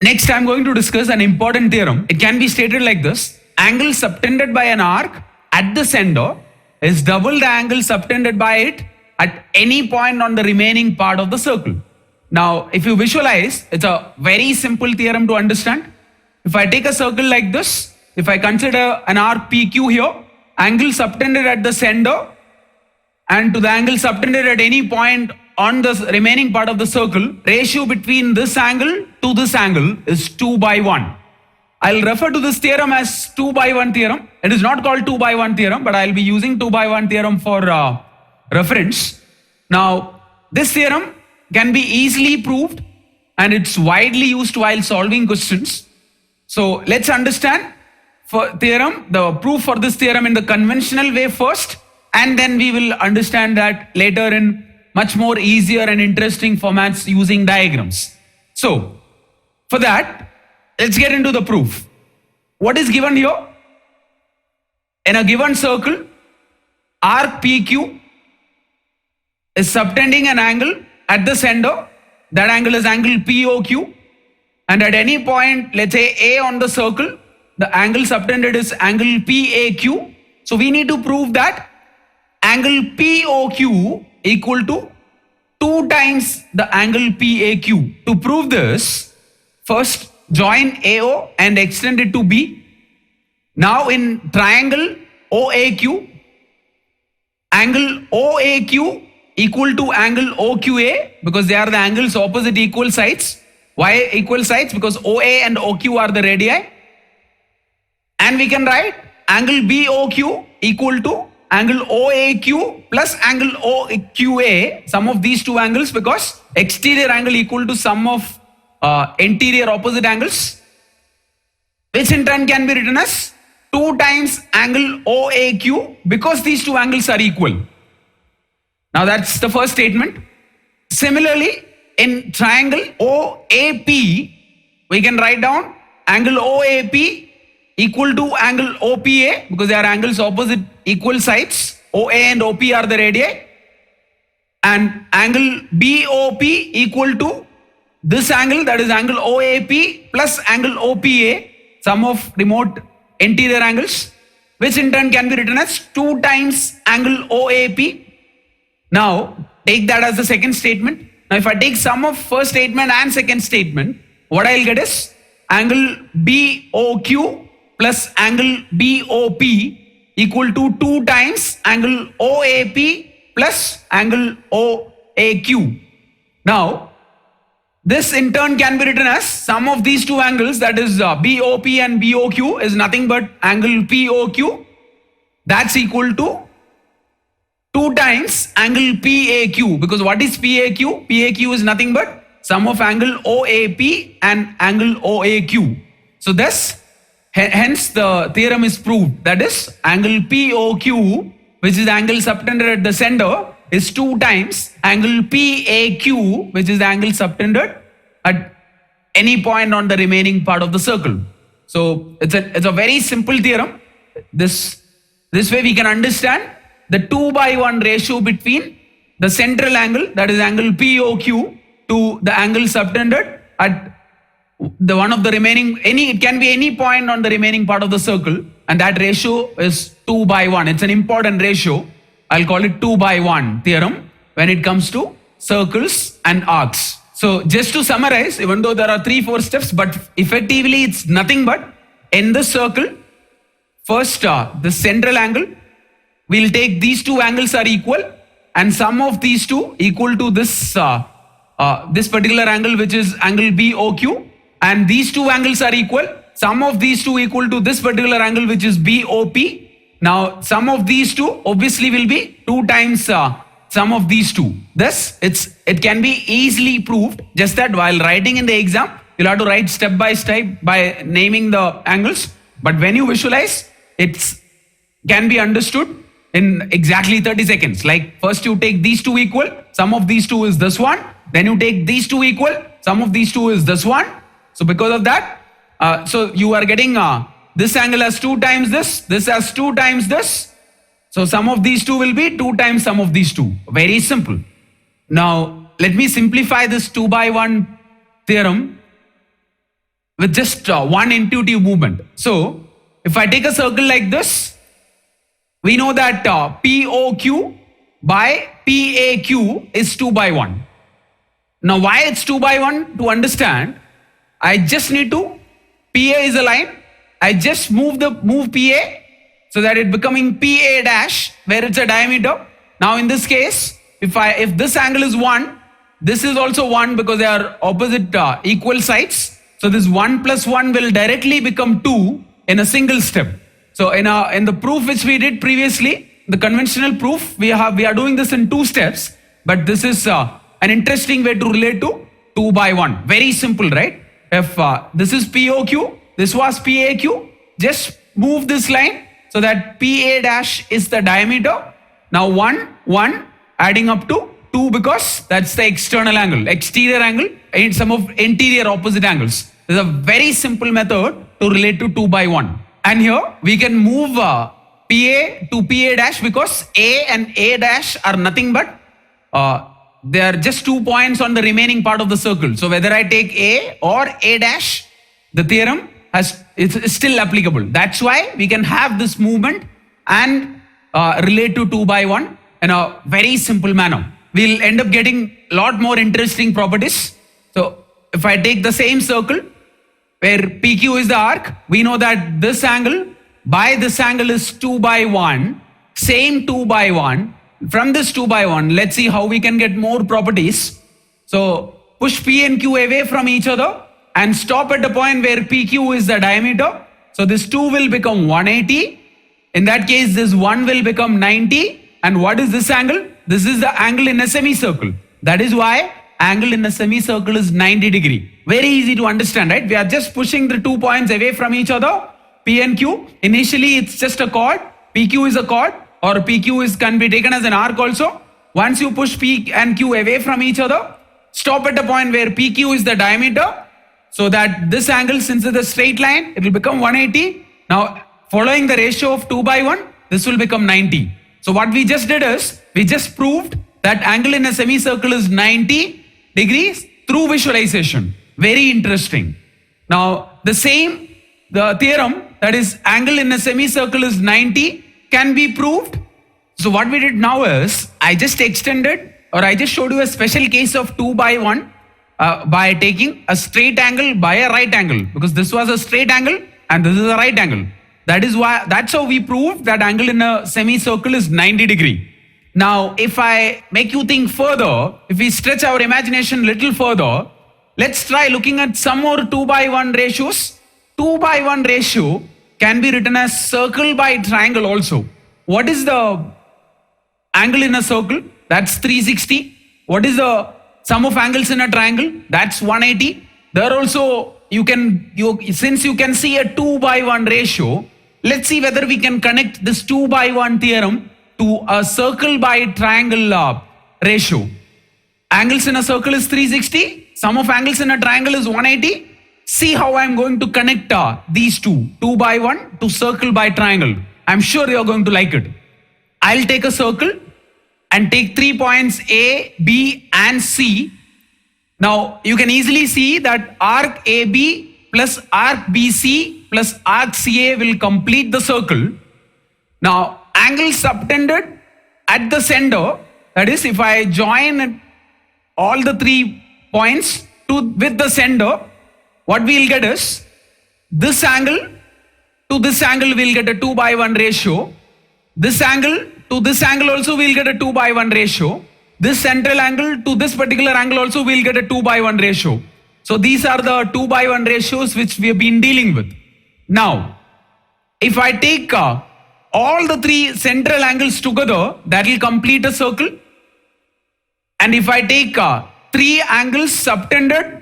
Next, I'm going to discuss an important theorem. It can be stated like this. Angle subtended by an arc at the center is double the angle subtended by it at any point on the remaining part of the circle. Now, if you visualize, it's a very simple theorem to understand. If I take a circle like this, if I consider an arc PQ here, angle subtended at the center and to the angle subtended at any point on the remaining part of the circle, ratio between this angle to this angle is 2/1. I'll refer to this theorem as 2/1 theorem. It is not called 2/1 theorem, but I'll be using 2/1 theorem for reference. Now, this theorem can be easily proved and it's widely used while solving questions. So let's understand the proof for this theorem in the conventional way first, and then we will understand that later in much more easier and interesting formats using diagrams. So for that, let's get into the proof. What is given here? In a given circle, arc PQ is subtending an angle at the center. That angle is angle POQ. And at any point, let's say A on the circle, the angle subtended is angle PAQ. So we need to prove that angle POQ equal to 2 times the angle PAQ. To prove this, first join AO and extend it to B. Now in triangle OAQ, angle OAQ equal to angle OQA, because they are the angles opposite equal sides. Why equal sides? Because OA and OQ are the radii. And we can write angle BOQ equal to angle OAQ plus angle OQA, sum of these two angles, because exterior angle equal to sum of interior opposite angles, which in turn can be written as 2 times angle OAQ, because these two angles are equal. Now that's the first statement. Similarly, in triangle OAP, we can write down angle OAP equal to angle OPA, because they are angles opposite equal sides. OA and OP are the radii. And angle BOP equal to this angle, that is angle OAP plus angle OPA, sum of remote interior angles, which in turn can be written as 2 times angle OAP. Now take that as the second statement. Now if I take sum of first statement and second statement, what I'll get is angle BOQ plus angle BOP equal to 2 times angle OAP plus angle OAQ. Now this in turn can be written as sum of these two angles, that is BOP and BOQ is nothing but angle POQ. That's equal to 2 times angle PAQ, because what is PAQ? PAQ is nothing but sum of angle OAP and angle OAQ. So thus, hence the theorem is proved. That is angle POQ, which is angle subtended at the center, is 2 times angle PAQ, which is angle subtended at any point on the remaining part of the circle. So it's a very simple theorem. This way we can understand the 2/1 ratio between the central angle, that is angle POQ, to the angle subtended at the one of the remaining, it can be any point on the remaining part of the circle, and that ratio is 2/1. It's an important ratio. I'll call it 2/1 theorem when it comes to circles and arcs. So just to summarize, even though there are 3-4 steps, but effectively it's nothing but in this circle, first the central angle, we'll take these two angles are equal, and sum of these two equal to this this particular angle, which is angle BOQ, and these two angles are equal. Sum of these two equal to this particular angle, which is BOP. Now sum of these two obviously will be 2 times sum of these two. Thus it can be easily proved. Just that while writing in the exam, you'll have to write step by step by naming the angles. But when you visualize, it can be understood in exactly 30 seconds. Like first you take these two equal, sum of these two is this one. Then you take these two equal, sum of these two is this one. So because of that, so you are getting this angle as 2 times this has 2 times this. So sum of these two will be 2 times sum of these two. Very simple. Now let me simplify this 2/1 theorem with just one intuitive movement. So if I take a circle like this, we know that POQ by PAQ is 2 by 1. Now why it's 2 by 1? To understand, I just need to, PA is a line, I just move PA so that it becoming PA dash where it's a diameter. Now in this case, if this angle is 1, this is also 1 because they are opposite equal sides. So this 1 plus 1 will directly become 2 in a single step. So in the proof which we did previously, the conventional proof, we are doing this in 2 steps, but this is an interesting way to relate to 2 by 1. Very simple, right? If this is POQ, this was PAQ, just move this line so that PA dash is the diameter. Now 1 adding up to 2 because that's the external angle, exterior angle, and some of interior opposite angles. This is a very simple method to relate to 2 by 1. And here we can move PA to PA dash because A and A dash are nothing but they are just 2 points on the remaining part of the circle. So whether I take A or A dash, the theorem is still applicable. That's why we can have this movement and relate to 2 by 1 in a very simple manner. We'll end up getting a lot more interesting properties. So if I take the same circle where PQ is the arc, we know that this angle by this angle is 2 by 1, same 2 by 1. From this 2 by 1, let's see how we can get more properties. So push P and Q away from each other and stop at the point where PQ is the diameter. So this 2 will become 180. In that case, this 1 will become 90. And what is this angle? This is the angle in a semicircle. That is why angle in a semicircle is 90 degree. Very easy to understand, right? We are just pushing the 2 points away from each other. P and Q. Initially, it's just a chord. PQ is a chord, or PQ can be taken as an arc also. Once you push P and Q away from each other, stop at the point where PQ is the diameter, so that this angle, since it's a straight line, it will become 180. Now, following the ratio of 2 by 1, this will become 90. So what we just did is, we just proved that angle in a semicircle is 90 degrees through visualization. Very interesting. Now, the theorem, that is angle in a semicircle is 90, can be proved. So what we did now is, I just extended, or I just showed you a special case of 2 by 1 by taking a straight angle by a right angle, because this was a straight angle and this is a right angle. That's how we proved that angle in a semicircle is 90 degree. Now, if I make you think further, if we stretch our imagination a little further, let's try looking at some more 2 by 1 ratios. 2 by 1 ratio can be written as circle by triangle also. What is the angle in a circle? That's 360. What is the sum of angles in a triangle? That's 180. There also, since you can see a 2 by 1 ratio, let's see whether we can connect this 2 by 1 theorem to a circle by triangle ratio. Angles in a circle is 360. Sum of angles in a triangle is 180. See how I'm going to connect these 2 by 1 to circle by triangle. I'm sure you're going to like it. I'll take a circle and take 3 points A, B and C. Now you can easily see that arc AB plus arc BC plus arc CA will complete the circle. Now angle subtended at the center, that is, if I join all the 3 points with the center, what we'll get is this angle to this angle we'll get a 2 by 1 ratio. This angle to this angle also we'll get a 2 by 1 ratio. This central angle to this particular angle also we'll get a 2 by 1 ratio. So these are the 2 by 1 ratios which we have been dealing with. Now, if I take all the 3 central angles together, that will complete a circle. And if I take 3 angles subtended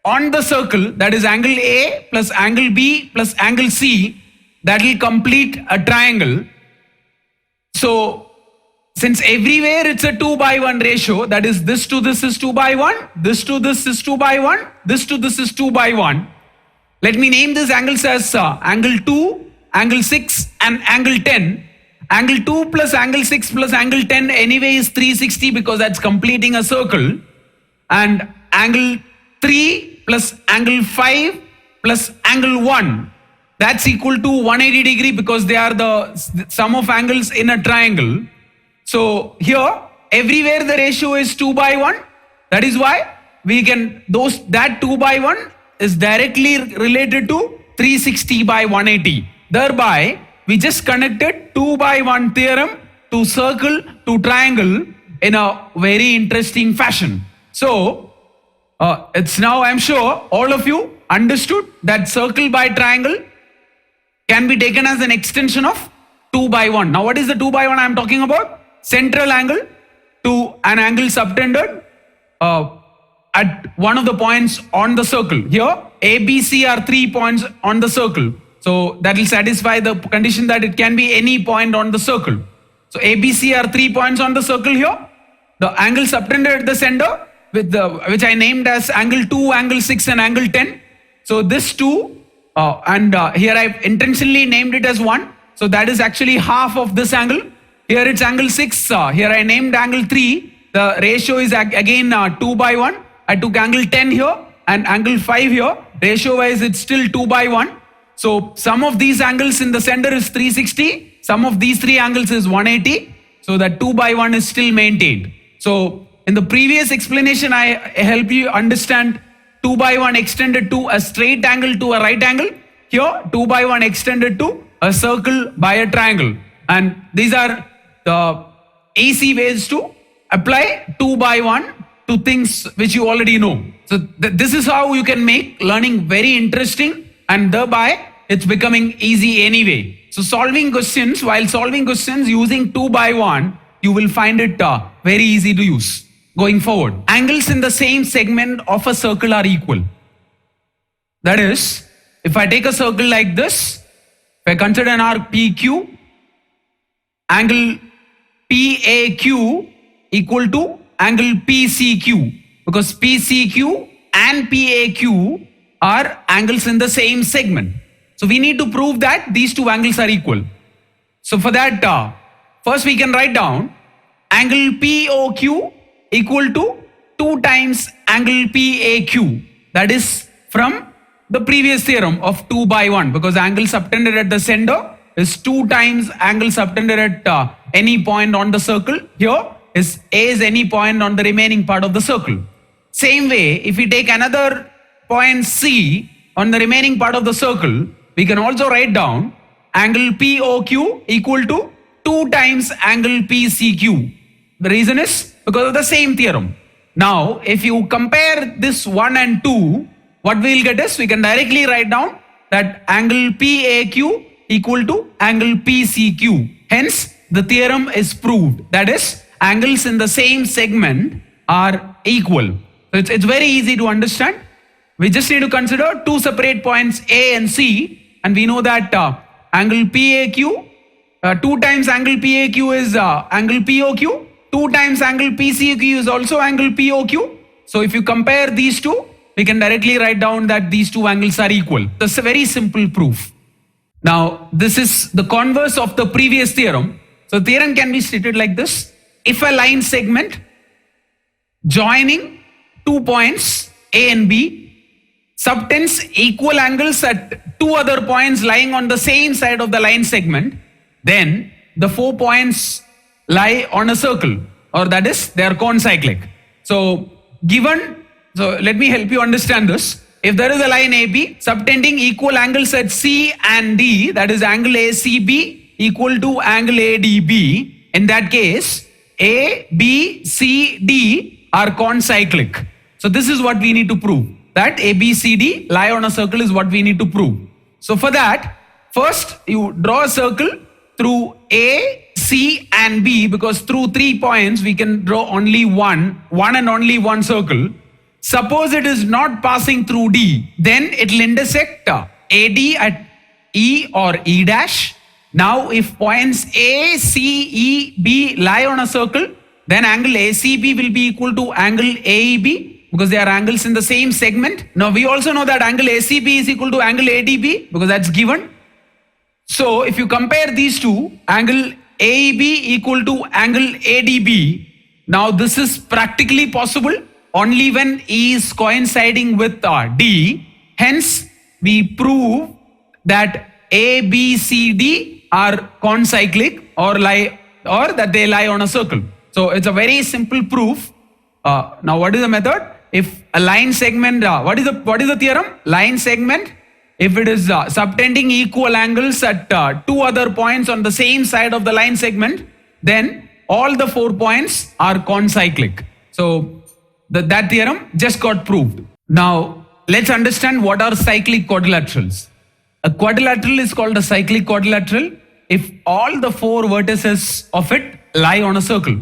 on the circle, that is angle A plus angle B plus angle C, that will complete a triangle. So since everywhere it's a 2 by 1 ratio, that is this to this is 2 by 1, this to this is 2 by 1, this to this is 2 by 1. Let me name these angles as angle 2, angle 6 and angle 10. Angle 2 plus angle 6 plus angle 10 anyway is 360 because that's completing a circle. And angle 3 plus angle 5 plus angle 1. That's equal to 180 degree because they are the sum of angles in a triangle. So here, everywhere the ratio is 2 by 1. That is why we can, that 2 by 1 is directly related to 360 by 180. Thereby, we just connected 2 by 1 theorem to circle to triangle in a very interesting fashion. So, it's now, I'm sure, all of you understood that circle by triangle can be taken as an extension of 2 by 1. Now, what is the 2 by 1 I'm talking about? Central angle to an angle subtended at one of the points on the circle. Here, A, B, C are 3 points on the circle. So, that will satisfy the condition that it can be any point on the circle. So, A, B, C are 3 points on the circle here. The angle subtended at the center, which I named as angle 2, angle 6 and angle 10. So this 2 here I've intentionally named it as 1. So that is actually half of this angle. Here it's angle 6. Here I named angle 3. The ratio is again 2 by 1. I took angle 10 here and angle 5 here. Ratio wise it's still 2 by 1. So sum of these angles in the center is 360. Sum of these 3 angles is 180. So that 2 by 1 is still maintained. So in the previous explanation, I help you understand 2 by 1 extended to a straight angle to a right angle. Here, 2 by 1 extended to a circle by a triangle. And these are the easy ways to apply 2 by 1 to things which you already know. So this is how you can make learning very interesting, and thereby it's becoming easy anyway. So while solving questions using 2 by 1, you will find it very easy to use going forward. Angles in the same segment of a circle are equal. That is, if I take a circle like this, if I consider an arc PQ, angle PAQ equal to angle PCQ, because PCQ and PAQ are angles in the same segment. So we need to prove that these two angles are equal. So for that, first we can write down angle POQ equal to 2 times angle PAQ. That is from the previous theorem of 2 by 1, because angle subtended at the center is 2 times angle subtended at any point on the circle. Here is A is any point on the remaining part of the circle. Same way, if we take another point C on the remaining part of the circle, we can also write down angle POQ equal to 2 times angle PCQ. The reason is because of the same theorem. Now, if you compare this 1 and 2, what we will get is we can directly write down that angle PAQ equal to angle PCQ. Hence, the theorem is proved. That is, angles in the same segment are equal. So it's very easy to understand. We just need to consider 2 separate points A and C, and we know that angle PAQ, 2 times angle PAQ is angle POQ, 2 times angle PCQ is also angle POQ. So if you compare these two, we can directly write down that these two angles are equal. That's a very simple proof. Now, this is the converse of the previous theorem. So theorem can be stated like this. If a line segment joining 2 points A and B subtends equal angles at 2 other points lying on the same side of the line segment, then the 4 points lie on a circle, or that is, they are concyclic. So let me help you understand this. If there is a line AB subtending equal angles at C and D, that is angle ACB equal to angle ADB, in that case, A, B, C, D are concyclic. So this is what we need to prove. That A, B, C, D lie on a circle is what we need to prove. So for that, first you draw a circle through A, C and B, because through 3 points we can draw only one and only one circle. Suppose it is not passing through D, then it will intersect AD at E or E dash. Now if points A, C, E, B lie on a circle, then angle ACB will be equal to angle AEB, because they are angles in the same segment. Now we also know that angle ACB is equal to angle ADB, because that's given. So if you compare these two, angle AEB equal to angle ADB, now this is practically possible only when E is coinciding with D. Hence, we prove that A, B, C, D are concyclic or that they lie on a circle. So it's a very simple proof. Now what is the method? If a line segment, what is the theorem? Line segment, if it is subtending equal angles at two other points on the same side of the line segment, then all the 4 points are concyclic. So that theorem just got proved. Now let's understand what are cyclic quadrilaterals. A quadrilateral is called a cyclic quadrilateral if all the 4 vertices of it lie on a circle.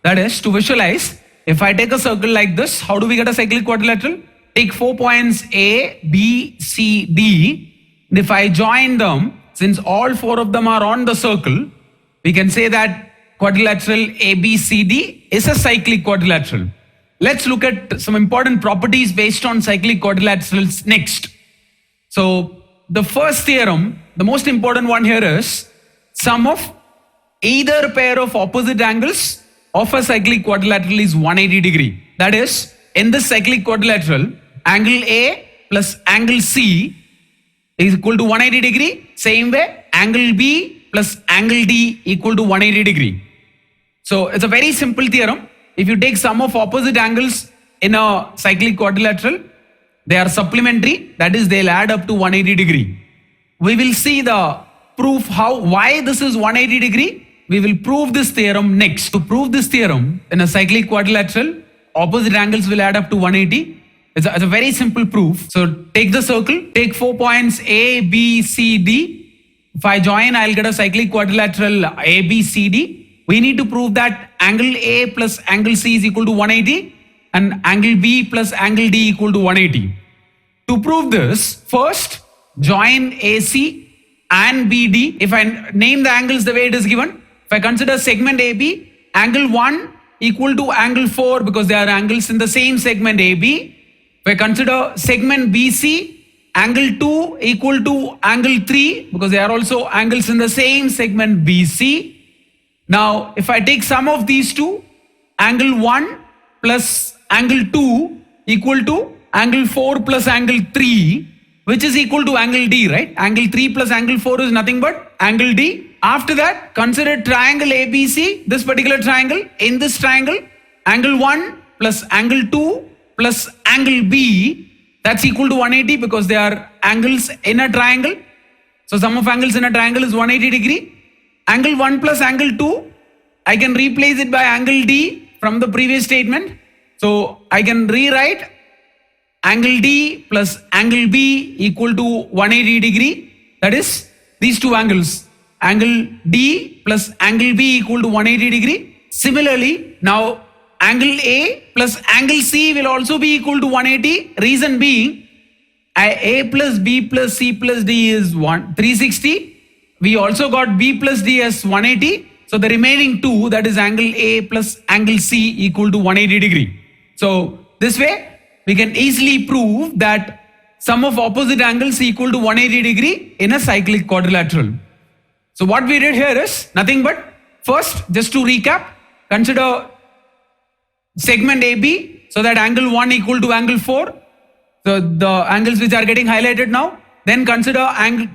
That is, to visualize, if I take a circle like this, how do we get a cyclic quadrilateral? Take 4 points A, B, C, D. And if I join them, since all 4 of them are on the circle, we can say that quadrilateral ABCD is a cyclic quadrilateral. Let's look at some important properties based on cyclic quadrilaterals next. So the first theorem, the most important one here is sum of either pair of opposite angles of a cyclic quadrilateral is 180 degree. That is, in this cyclic quadrilateral, angle A plus angle C is equal to 180 degree. Same way, angle B plus angle D equal to 180 degree. So it's a very simple theorem. If you take sum of opposite angles in a cyclic quadrilateral, they are supplementary. That is, they'll add up to 180 degree. We will see the proof why this is 180 degree. We will prove this theorem next. To prove this theorem in a cyclic quadrilateral, opposite angles will add up to 180. It's a very simple proof. So take the circle, take 4 points A, B, C, D. If I join, I'll get a cyclic quadrilateral A, B, C, D. We need to prove that angle A plus angle C is equal to 180 and angle B plus angle D equal to 180. To prove this, first join AC and BD. If I name the angles the way it is given, if I consider segment AB, angle 1 equal to angle 4 because they are angles in the same segment AB. If I consider segment BC, angle 2 equal to angle 3 because they are also angles in the same segment BC. Now, if I take sum of these two, angle 1 plus angle 2 equal to angle 4 plus angle 3, which is equal to angle D, right? Angle 3 plus angle 4 is nothing but angle D. After that, consider triangle ABC, this particular triangle. In this triangle, angle 1 plus angle 2 plus angle B, that's equal to 180 because they are angles in a triangle. So sum of angles in a triangle is 180 degree. Angle 1 plus angle 2, I can replace it by angle D from the previous statement. So I can rewrite angle D plus angle B equal to 180 degree. That is, these two angles, angle D plus angle B equal to 180 degree. Similarly, now angle A plus angle C will also be equal to 180. Reason being, A plus B plus C plus D is 360. We also got B plus D as 180. So the remaining two, that is angle A plus angle C equal to 180 degree. So this way, we can easily prove that sum of opposite angles equal to 180 degree in a cyclic quadrilateral. So what we did here is nothing but, first, just to recap, consider segment AB so that angle 1 equal to angle 4. So the angles which are getting highlighted now. Then consider angle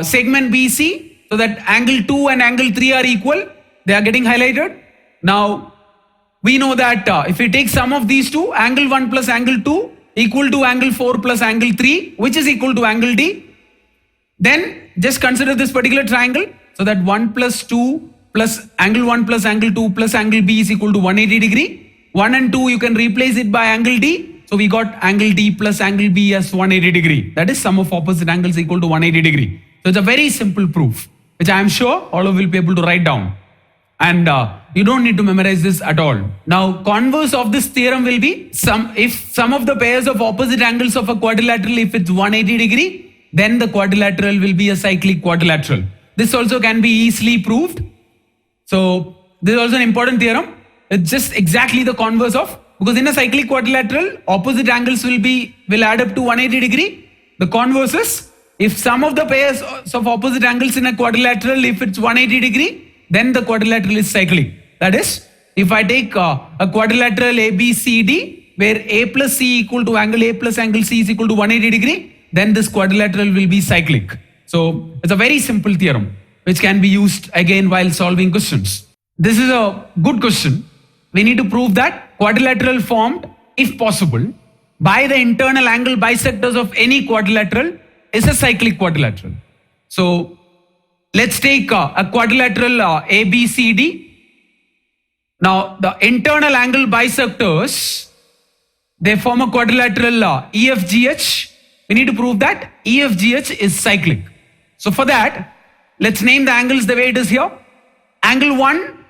segment BC so that angle 2 and angle 3 are equal. They are getting highlighted. Now we know that if we take sum of these two, angle 1 plus angle 2 equal to angle 4 plus angle 3, which is equal to angle D. Then just consider this particular triangle so that 1 plus 2 plus angle 1 plus angle 2 plus angle B is equal to 180 degree. 1 and 2 you can replace it by angle D. So we got angle D plus angle B as 180 degree. That is sum of opposite angles equal to 180 degree. So it's a very simple proof, which I am sure all of you will be able to write down. And you don't need to memorize this at all. Now, converse of this theorem will be if sum of the pairs of opposite angles of a quadrilateral, if it's 180 degree, then the quadrilateral will be a cyclic quadrilateral. This also can be easily proved. So this is also an important theorem. It's just exactly the converse of, because in a cyclic quadrilateral, opposite angles will add up to 180 degree. The converse is, if sum of the pairs of opposite angles in a quadrilateral, if it's 180 degree, then the quadrilateral is cyclic. That is, if I take a quadrilateral ABCD, where A plus C equal to angle A plus angle C is equal to 180 degree, then this quadrilateral will be cyclic. So it's a very simple theorem which can be used again while solving questions. This is a good question. We need to prove that quadrilateral formed, if possible, by the internal angle bisectors of any quadrilateral is a cyclic quadrilateral. So let's take a quadrilateral ABCD. Now the internal angle bisectors, they form a quadrilateral EFGH. We need to prove that EFGH is cyclic. So for that, let's name the angles the way it is here. Angle 1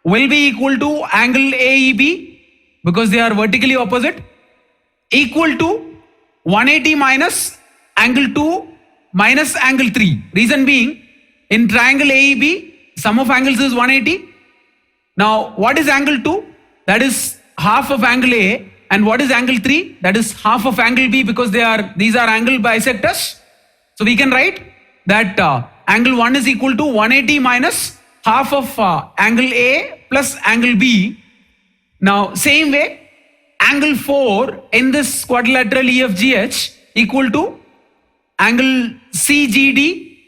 will be equal to angle AEB because they are vertically opposite, equal to 180 minus angle 2 minus angle 3. Reason being, in triangle AEB, sum of angles is 180. Now, what is angle 2? That is half of angle A. And what is angle 3? That is half of angle B because these are angle bisectors. So we can write that angle 1 is equal to 180 minus half of angle A plus angle B. Now, same way, angle 4 in this quadrilateral EFGH equal to angle CGD,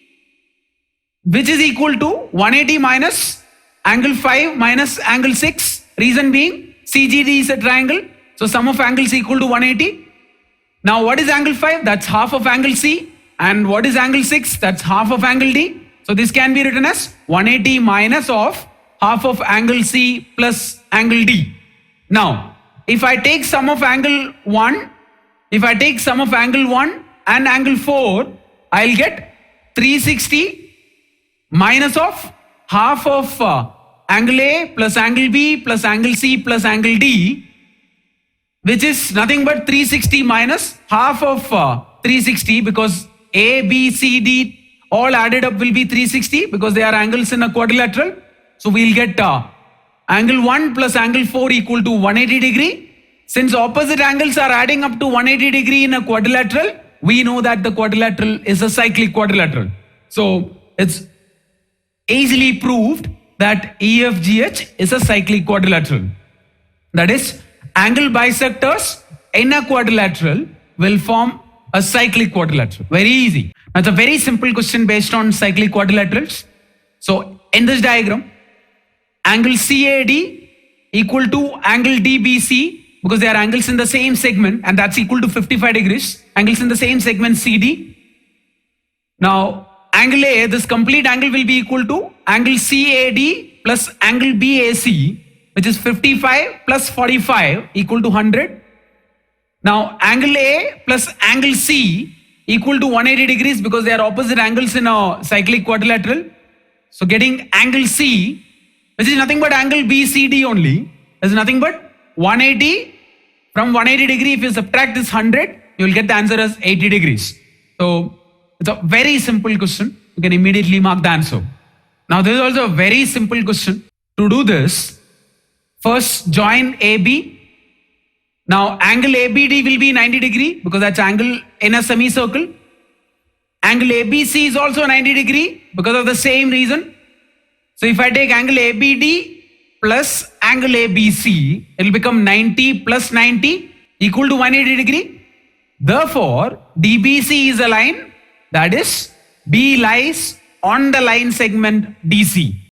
which is equal to 180 minus angle 5 minus angle 6. Reason being, CGD is a triangle. So sum of angles equal to 180. Now what is angle 5? That's half of angle C. And what is angle 6? That's half of angle D. So this can be written as 180 minus of half of angle C plus angle D. Now, if I take sum of angle 1, and angle 4, I'll get 360 minus of half of angle A plus angle B plus angle C plus angle D, which is nothing but 360 minus half of 360 because A, B, C, D all added up will be 360 because they are angles in a quadrilateral. So we'll get angle 1 plus angle 4 equal to 180 degree. Since opposite angles are adding up to 180 degree in a quadrilateral, we know that the quadrilateral is a cyclic quadrilateral. So it's easily proved that EFGH is a cyclic quadrilateral. That is, angle bisectors in a quadrilateral will form a cyclic quadrilateral. Very easy. Now it's a very simple question based on cyclic quadrilaterals. So in this diagram, angle CAD equal to angle DBC because they are angles in the same segment and that's equal to 55 degrees. Angles in the same segment CD. Now angle A, this complete angle will be equal to angle CAD plus angle BAC, which is 55 plus 45 equal to 100. Now angle A plus angle C equal to 180 degrees because they are opposite angles in a cyclic quadrilateral. So getting angle C, which is nothing but angle BCD only, is nothing but 180. From 180 degree, if you subtract this 100, you will get the answer as 80 degrees. So it's a very simple question. You can immediately mark the answer. Now this is also a very simple question. To do this, first join AB. Now angle ABD will be 90 degree because that's angle in a semicircle. Angle ABC is also 90 degree because of the same reason. So if I take angle ABD plus angle ABC, it will become 90 plus 90 equal to 180 degree. Therefore, DBC is a line, that is B lies on the line segment DC.